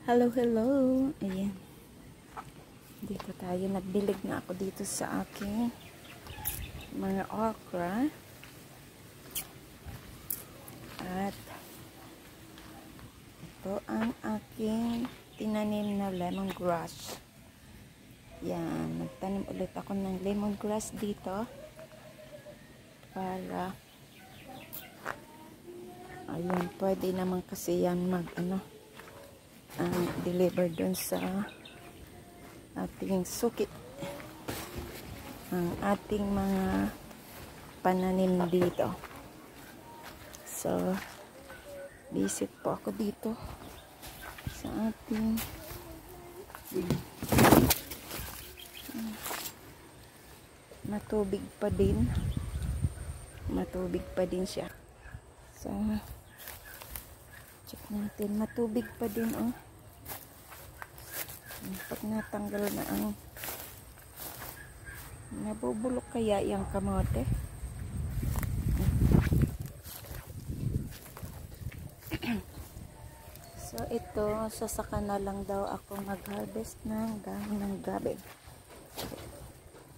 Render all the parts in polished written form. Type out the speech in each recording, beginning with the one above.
Hello, hello. Ayan. Dito tayo. Nagbilig na ako dito sa aking mga okra. At ito ang aking tinanim na lemongrass. Yan. Nagtanim ulit ako ng lemongrass dito. Para ayun, pwede naman kasi yan deliver dun sa ating suki, ang ating mga pananim dito. So visit po ako dito sa ating matubig pa din siya. So check natin, matubig pa din oh. Pag natanggal na ang nabubulok kaya yung kamote. So ito, sasaka na lang daw ako mag-harvest ng dahon ng gabi.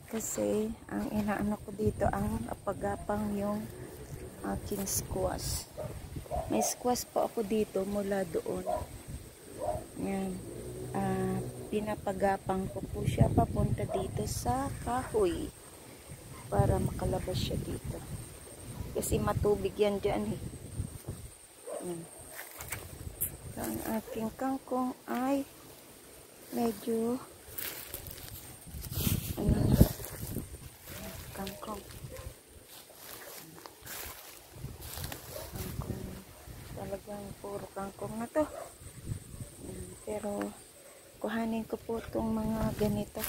Kasi ang inaano ko dito, ang apagapang yung aking squash. May squash po ako dito mula doon. Yan. Pinapagapang ko po siya papunta dito sa kahoy para makalabas siya dito. Kasi matubig yan dyan eh. So, ang aking kangkong ay medyo kangkong talagang puro kangkong na to. Pero kuhanin ko po itong mga ganito.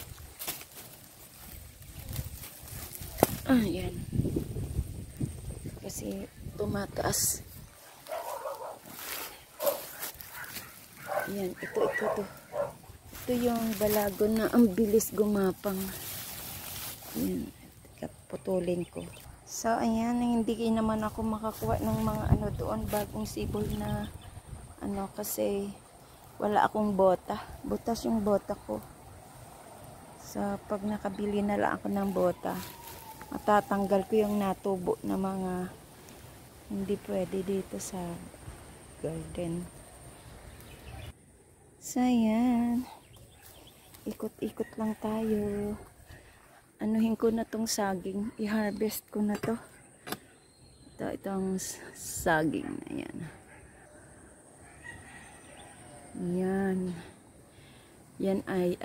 Yan. Kasi tumataas. Yan, ito. Ito yung balagon na ang bilis gumapang. Yan, putulin ko. So, ayan, hindi naman ako makakuha ng mga doon, bagong sibol na kasi wala akong bota. Butas yung bota ko. So, pag nakabili na lang ako ng bota, matatanggal ko yung natubo na mga hindi pwede dito sa garden. So, ayan. Ikot-ikot lang tayo. Anuhin ko na tong saging. I-harvest ko na to. Itong saging. Ayan. Yan ay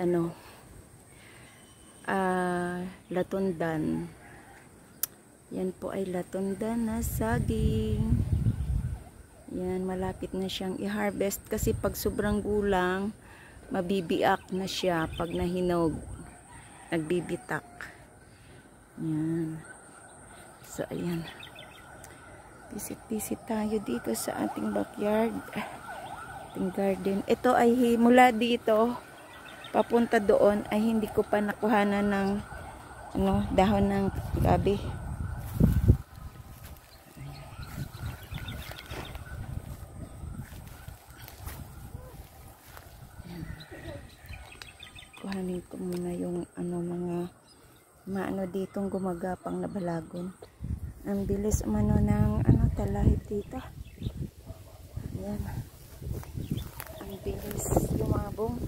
latundan. Yan po ay latundan na saging. Yan, malapit na siyang i-harvest kasi pag sobrang gulang, mabibiak na siya pag nahinog. Nagbibitak. Yan. So, ayan. Visit tayo dito sa ating backyard. Garden. Ito ay mula dito papunta doon ay hindi ko pa nakuhanan ng dahon ng gabi. Kuhanin ko muna yung mga ditong gumagapang na balagon. Ang bilis ng talahib dito. Ayan. Ang bilis lumabong.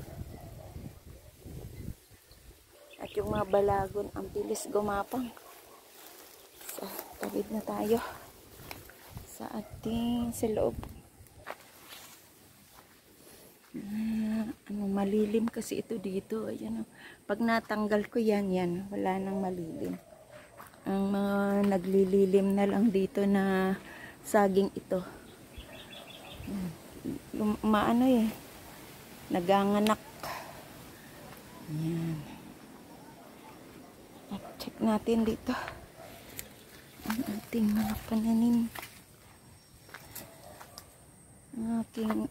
At yung mga balagon, ang bilis gumapang. So, tawid na tayo sa loob. Malilim kasi ito dito. Ayan, pag natanggal ko yan, wala nang malilim. Ang mga naglililim na lang dito na saging ito. Naganganak. Yan. At check natin dito ang ating mga pananim. Ang aking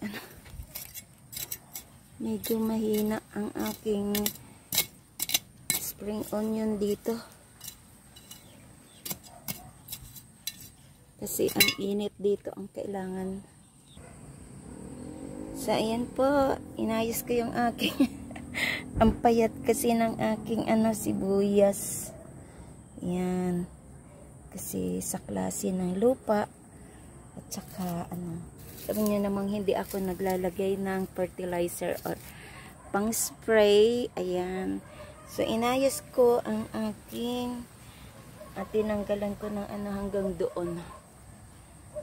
medyo mahina ang aking spring onion dito. Kasi ang init dito ang kailangan. So, ayan po. Inayos ko yung aking ang payat kasi ng aking sibuyas. Ayan. Kasi sa klase ng lupa. At saka, sabi niya namang hindi ako naglalagay ng fertilizer or pang spray. Ayan. So, inayos ko ang aking at tinanggalan ko ng hanggang doon.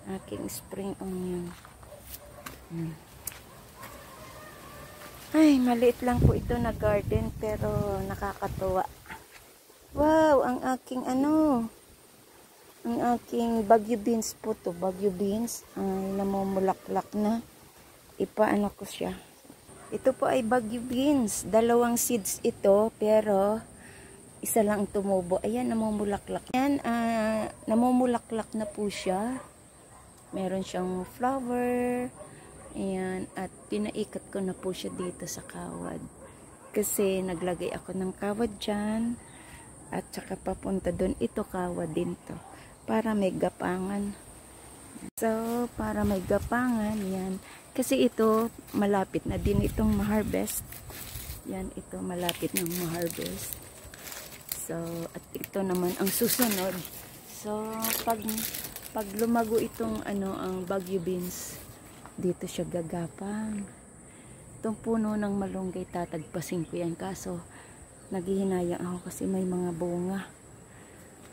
Aking spring onion. Ay, maliit lang po ito na garden pero nakakatuwa. Wow, ang aking ang aking bagyo beans po to. Bagyo beans ay namumulaklak na. Ipaano ko siya. Ito po ay bagyo beans. 2 seeds ito pero isa lang tumubo. Ayan, namumulaklak. Ayan, namumulaklak na po siya. Meron siyang flower. Ayan, at pinaikot ko na po siya dito sa kawad. Kasi naglagay ako ng kawad dyan. At saka papunta doon, ito kawad din to. Para may gapangan. So, para may gapangan, yan. Kasi ito, malapit na din itong ma-harvest. Yan, ito malapit ng ma-harvest. So, at ito naman ang susunod. So, pag lumago itong ang bagyo beans, dito siya gagapang. Itong puno ng malunggay, tatagpasin ko yan. Kaso, naghihinayang ako kasi may mga bunga.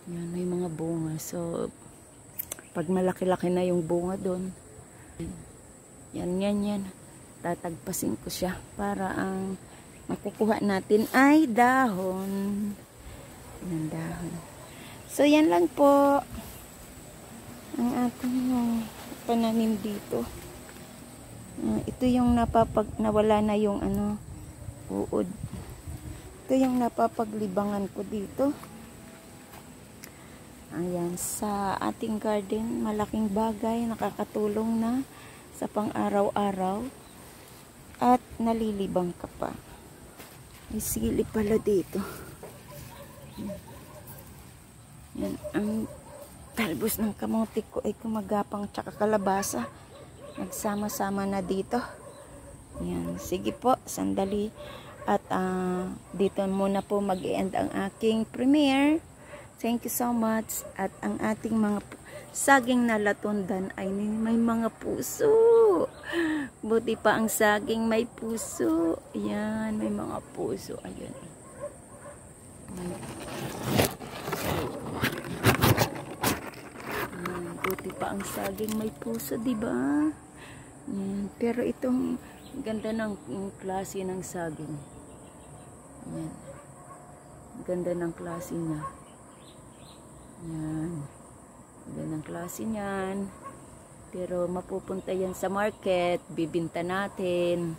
Yan, may mga bunga. So, pag malaki-laki na yung bunga doon, yan. Tatagpasin ko siya para ang makukuha natin ay dahon. Yan, dahon. So, yan lang po ang ating pananim dito. Ito yung nawala na yung uod. Ito yung napapaglibangan ko dito. Ayan, sa ating garden, malaking bagay, nakakatulong na sa pang-araw-araw at nalilibang ka pa. May sili pala dito. Yan, ang talbos ng kamote ko ay kumagapang tsaka kalabasa. Nagsama-sama na dito. Yan, sige po, sandali. At dito muna po mag-end ang aking premiere. Thank you so much. At ang ating mga saging na latundan ay may mga puso. Buti pa ang saging may puso. Yan, may mga puso. Ayan. Buti pa ang saging may puso, diba? Yan. Pero itong ganda ng klase ng saging. Yan. Ganda ng klase niya. Yan. Ganda ng klase niyan. Pero mapupunta yan sa market. Bibinta natin.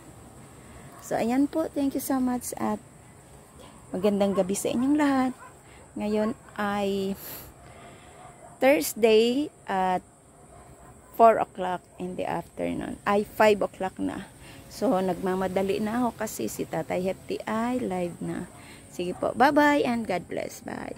So, ayan po. Thank you so much at magandang gabi sa inyong lahat. Ngayon ay Thursday at 4 o'clock in the afternoon. Ay, 5 o'clock na. So, nagmamadali na ako kasi si Tatay Hefty ay live na. Sige po, bye-bye and God bless. Bye.